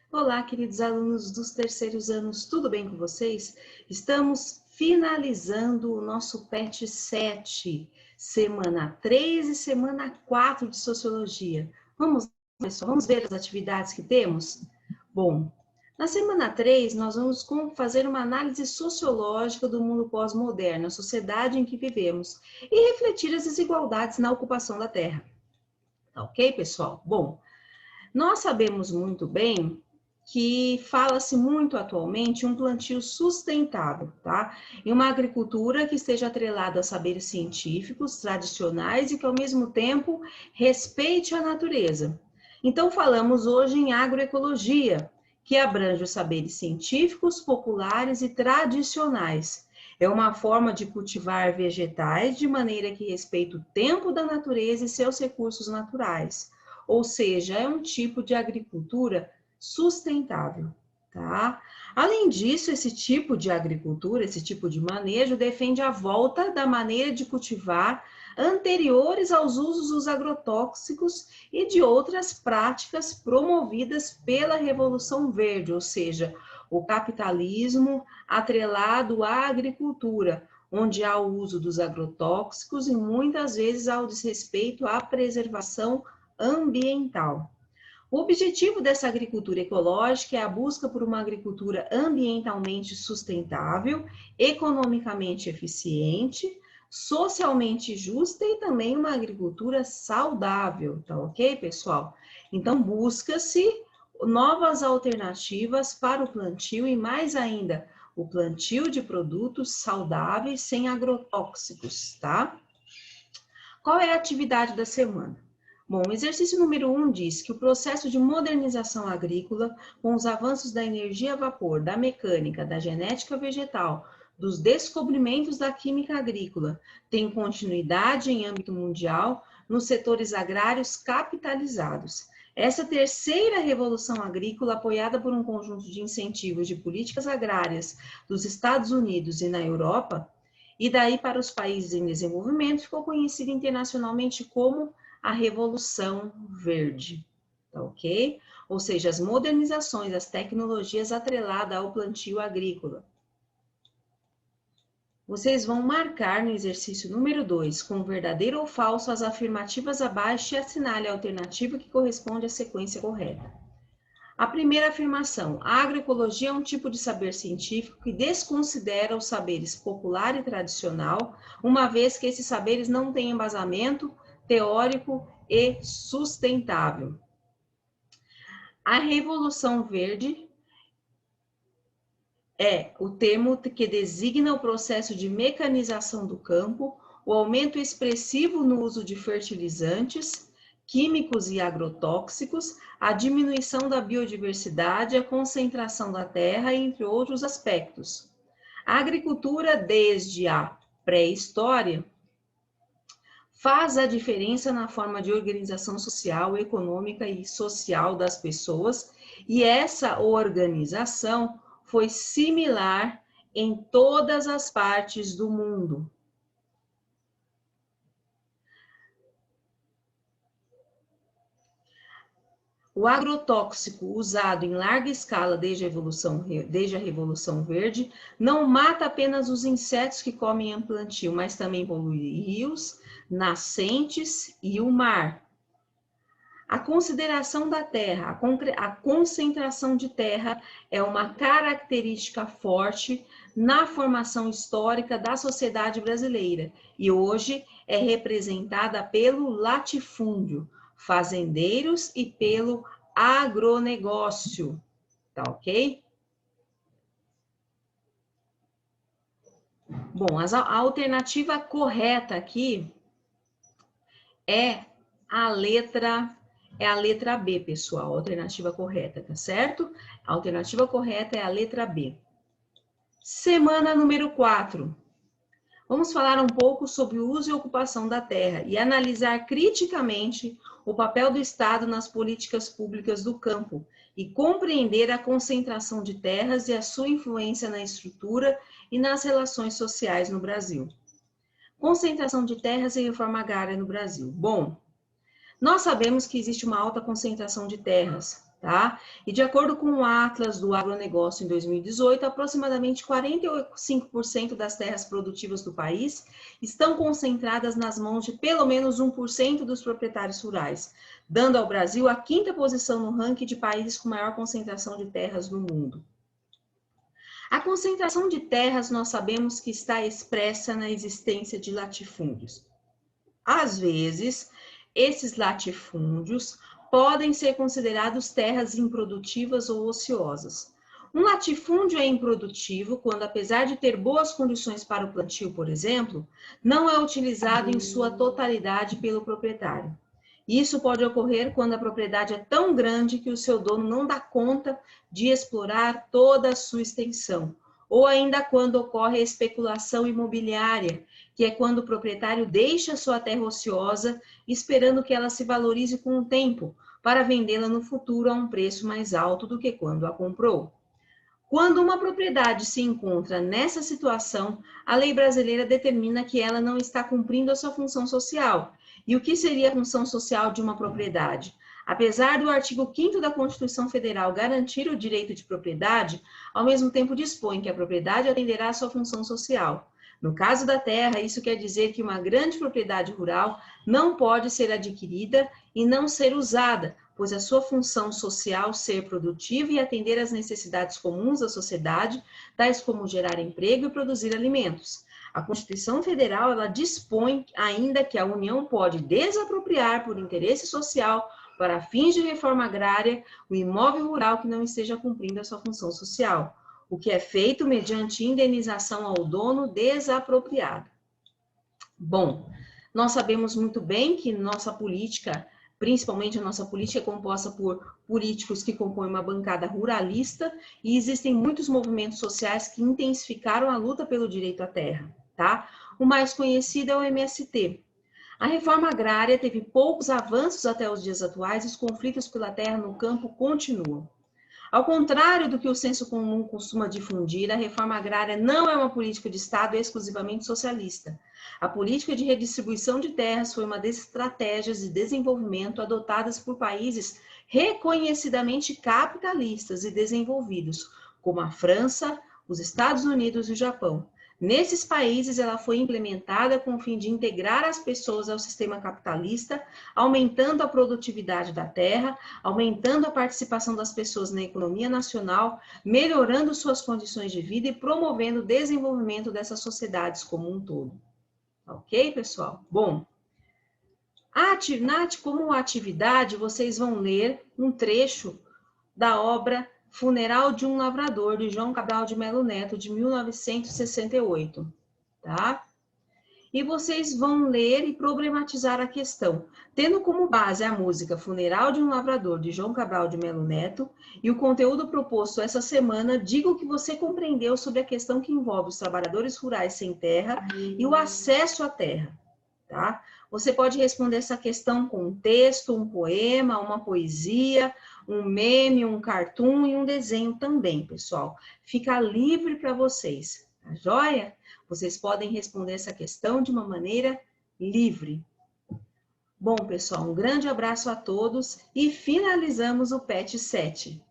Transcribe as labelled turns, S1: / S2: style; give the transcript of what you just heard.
S1: Olá, queridos alunos dos terceiros anos, tudo bem com vocês? Estamos finalizando o nosso PET 7, semana 3 e semana 4 de Sociologia. Vamos, pessoal, vamos ver as atividades que temos? Bom, na semana 3, nós vamos fazer uma análise sociológica do mundo pós-moderno, a sociedade em que vivemos, e refletir as desigualdades na ocupação da terra. Tá ok, pessoal? Bom, nós sabemos muito bem que fala-se muito atualmente um plantio sustentável, tá? Em uma agricultura que esteja atrelada a saberes científicos tradicionais e que, ao mesmo tempo, respeite a natureza. Então, falamos hoje em agroecologia, que abrange os saberes científicos, populares e tradicionais. É uma forma de cultivar vegetais de maneira que respeite o tempo da natureza e seus recursos naturais. Ou seja, é um tipo de agricultura sustentável, tá? Além disso, esse tipo de agricultura, esse tipo de manejo defende a volta da maneira de cultivar anteriores aos usos dos agrotóxicos e de outras práticas promovidas pela Revolução Verde, ou seja, o capitalismo atrelado à agricultura, onde há o uso dos agrotóxicos e muitas vezes há o desrespeito à preservação ambiental. O objetivo dessa agricultura ecológica é a busca por uma agricultura ambientalmente sustentável, economicamente eficiente, socialmente justa e também uma agricultura saudável, tá ok, pessoal? Então, busca-se novas alternativas para o plantio e, mais ainda, o plantio de produtos saudáveis sem agrotóxicos, tá? Qual é a atividade da semana? Bom, o exercício número 1 diz que o processo de modernização agrícola, com os avanços da energia a vapor, da mecânica, da genética vegetal, dos descobrimentos da química agrícola, tem continuidade em âmbito mundial nos setores agrários capitalizados. Essa terceira revolução agrícola, apoiada por um conjunto de incentivos de políticas agrárias dos Estados Unidos e na Europa, e daí para os países em desenvolvimento, ficou conhecida internacionalmente como a Revolução Verde, tá ok? Ou seja, as modernizações, as tecnologias atreladas ao plantio agrícola. Vocês vão marcar no exercício número 2, com verdadeiro ou falso, as afirmativas abaixo e assinale a alternativa que corresponde à sequência correta. A primeira afirmação: a agroecologia é um tipo de saber científico que desconsidera os saberes popular e tradicional, uma vez que esses saberes não têm embasamento teórico e sustentável. A Revolução Verde é o termo que designa o processo de mecanização do campo, o aumento expressivo no uso de fertilizantes, químicos e agrotóxicos, a diminuição da biodiversidade, a concentração da terra, entre outros aspectos. A agricultura, desde a pré-história, faz a diferença na forma de organização social, econômica e social das pessoas, e essa organização foi similar em todas as partes do mundo. O agrotóxico usado em larga escala desde a Revolução Verde não mata apenas os insetos que comem o plantio, mas também polui rios, nascentes e o mar. A consideração da terra, a concentração de terra é uma característica forte na formação histórica da sociedade brasileira e hoje é representada pelo latifúndio, fazendeiros e pelo agronegócio, tá ok? Bom, a alternativa correta aqui é a letra B, pessoal, a alternativa correta, tá certo? A alternativa correta é a letra B. Semana número 4. Vamos falar um pouco sobre o uso e ocupação da terra e analisar criticamente o papel do Estado nas políticas públicas do campo e compreender a concentração de terras e a sua influência na estrutura e nas relações sociais no Brasil. Concentração de terras e reforma agrária no Brasil. Bom, nós sabemos que existe uma alta concentração de terras, tá? E de acordo com o Atlas do Agronegócio em 2018, aproximadamente 45% das terras produtivas do país estão concentradas nas mãos de pelo menos 1% dos proprietários rurais, dando ao Brasil a 5ª posição no ranking de países com maior concentração de terras no mundo. A concentração de terras nós sabemos que está expressa na existência de latifúndios. Às vezes, esses latifúndios podem ser considerados terras improdutivas ou ociosas. Um latifúndio é improdutivo quando, apesar de ter boas condições para o plantio, por exemplo, não é utilizado em sua totalidade pelo proprietário. Isso pode ocorrer quando a propriedade é tão grande que o seu dono não dá conta de explorar toda a sua extensão, ou ainda quando ocorre a especulação imobiliária, que é quando o proprietário deixa sua terra ociosa, esperando que ela se valorize com o tempo, para vendê-la no futuro a um preço mais alto do que quando a comprou. Quando uma propriedade se encontra nessa situação, a lei brasileira determina que ela não está cumprindo a sua função social. E o que seria a função social de uma propriedade? Apesar do artigo 5º da Constituição Federal garantir o direito de propriedade, ao mesmo tempo dispõe que a propriedade atenderá à sua função social. No caso da terra, isso quer dizer que uma grande propriedade rural não pode ser adquirida e não ser usada, pois a sua função social ser produtiva e atender às necessidades comuns da sociedade, tais como gerar emprego e produzir alimentos. A Constituição Federal, ela dispõe ainda que a União pode desapropriar por interesse social, para fins de reforma agrária, o imóvel rural que não esteja cumprindo a sua função social, o que é feito mediante indenização ao dono desapropriado. Bom, nós sabemos muito bem que nossa política, principalmente a nossa política, é composta por políticos que compõem uma bancada ruralista e existem muitos movimentos sociais que intensificaram a luta pelo direito à terra, tá? O mais conhecido é o MST. A reforma agrária teve poucos avanços até os dias atuais e os conflitos pela terra no campo continuam. Ao contrário do que o senso comum costuma difundir, a reforma agrária não é uma política de Estado exclusivamente socialista. A política de redistribuição de terras foi uma das estratégias de desenvolvimento adotadas por países reconhecidamente capitalistas e desenvolvidos, como a França, os Estados Unidos e o Japão. Nesses países, ela foi implementada com o fim de integrar as pessoas ao sistema capitalista, aumentando a produtividade da terra, aumentando a participação das pessoas na economia nacional, melhorando suas condições de vida e promovendo o desenvolvimento dessas sociedades como um todo. Ok, pessoal? Bom, como atividade, vocês vão ler um trecho da obra Funeral de um Lavrador, de João Cabral de Melo Neto, de 1968, tá? E vocês vão ler e problematizar a questão, tendo como base a música Funeral de um Lavrador, de João Cabral de Melo Neto, e o conteúdo proposto essa semana, diga o que você compreendeu sobre a questão que envolve os trabalhadores rurais sem terra e o acesso à terra, tá? Você pode responder essa questão com um texto, um poema, uma poesia, um meme, um cartoon e um desenho também, pessoal. Fica livre para vocês, tá joia? Vocês podem responder essa questão de uma maneira livre. Bom, pessoal, um grande abraço a todos e finalizamos o PET 7.